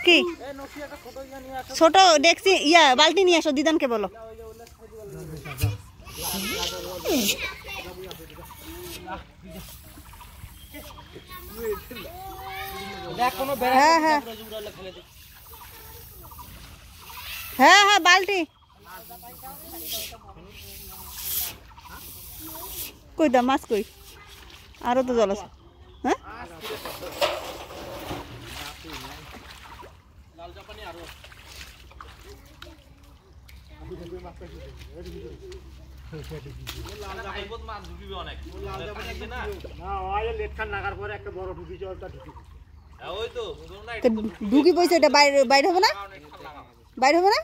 কি ছোট ডেকচি ইয়া বালতি নিয়ে আসো, দিদানকে বলো। হ্যাঁ হ্যাঁ হ্যাঁ হ্যাঁ বালতি কই দা মাছ কই, আরো তো জল আছে। হ্যাঁ ঢুকি পয়সা এটা বাইরে হবে না, বাইরে হবে না।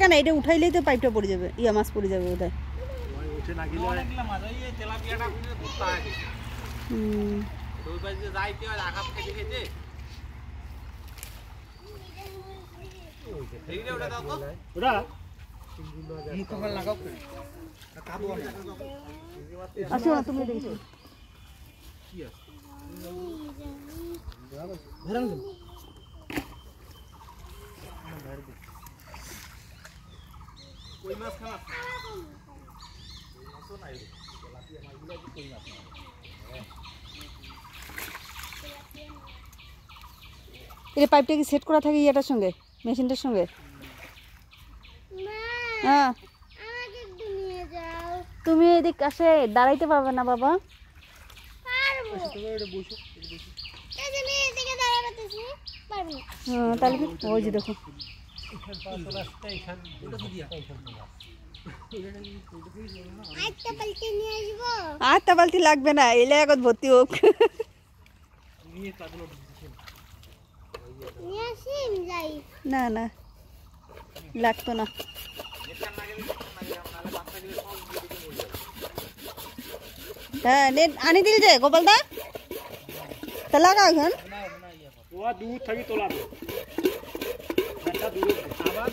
না এটা উঠাইলেই তো পাইপটা পড়ে যাবে, ইয়া মাছ পড়ে যাবে ওটাই। আসো না তুমি দেখো এটা পাইপটা কি সেট করা থাকে ইয়াটার সঙ্গে, মেশিনটার সঙ্গে? হ্যাঁ তুমি এদিক আসে দাঁড়াইতে পারবে না বাবা। তাহলে ওই যে দেখো আটটা বালতি লাগবে না, এলে এখন ভর্তি হোক। না না লাগতো না। হ্যাঁ নেট আনি দিল যে গোপাল দা, তা লাগা এখন দূর থাকি তোলা আবার